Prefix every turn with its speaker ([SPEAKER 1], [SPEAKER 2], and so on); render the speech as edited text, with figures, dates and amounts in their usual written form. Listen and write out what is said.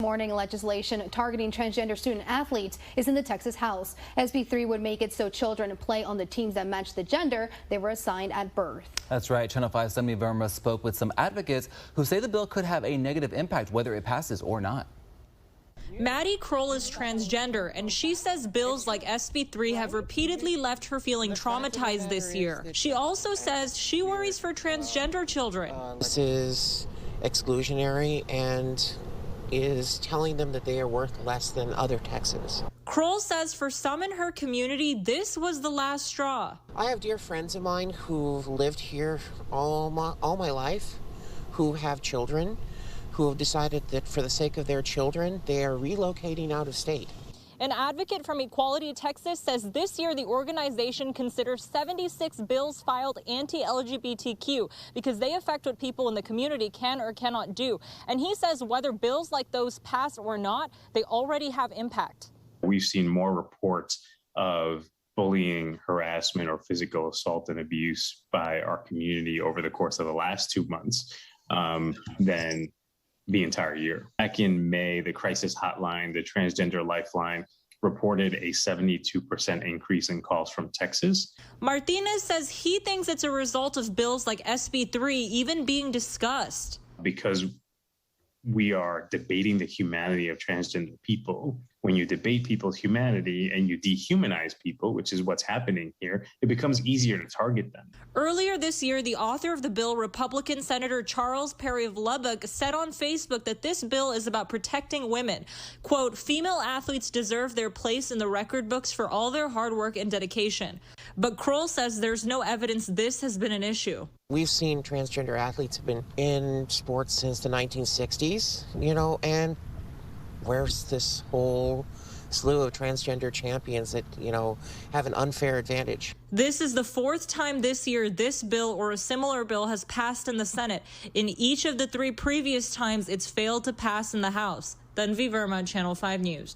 [SPEAKER 1] Morning legislation targeting transgender student athletes is in the Texas House. SB 3 would make it so children play on the teams that match the gender they were assigned at birth.
[SPEAKER 2] That's right. Channel 5's Semi Verma spoke with some advocates who say the bill could have a negative impact whether it passes or not.
[SPEAKER 3] Maddie Kroll is transgender, and she says bills like SB 3 have repeatedly left her feeling traumatized this year. She also says she worries for transgender children.
[SPEAKER 4] This is exclusionary and is telling them that they are worth less than other Texans.
[SPEAKER 3] Kroll says for some in her community, this was the last straw.
[SPEAKER 4] I have dear friends of mine who've lived here all my life, who have children, who have decided that for the sake of their children, they are relocating out of state.
[SPEAKER 3] An advocate from Equality Texas says this year the organization considers 76 bills filed anti-LGBTQ because they affect what people in the community can or cannot do. And he says whether bills like those pass or not, they already have impact.
[SPEAKER 5] We've seen more reports of bullying, harassment, or physical assault and abuse by our community over the course of the last 2 months than the entire year. Back in May, the crisis hotline, the Transgender Lifeline, reported a 72% increase in calls from Texas.
[SPEAKER 3] Martinez says he thinks it's a result of bills like SB 3 even being discussed.
[SPEAKER 5] Because we are debating the humanity of transgender people. When you debate people's humanity and you dehumanize people, which is what's happening here, it becomes easier to target them.
[SPEAKER 3] Earlier this year, the author of the bill, Republican Senator Charles Perry of Lubbock, said on Facebook that this bill is about protecting women. Quote, female athletes deserve their place in the record books for all their hard work and dedication. But Kroll says there's no evidence this has been an issue.
[SPEAKER 4] We've seen transgender athletes have been in sports since the 1960s, and where's this whole slew of transgender champions that, have an unfair advantage?
[SPEAKER 3] This is the fourth time this year this bill or a similar bill has passed in the Senate. In each of the 3 previous times, it's failed to pass in the House. Semi Verma, Channel 5 News.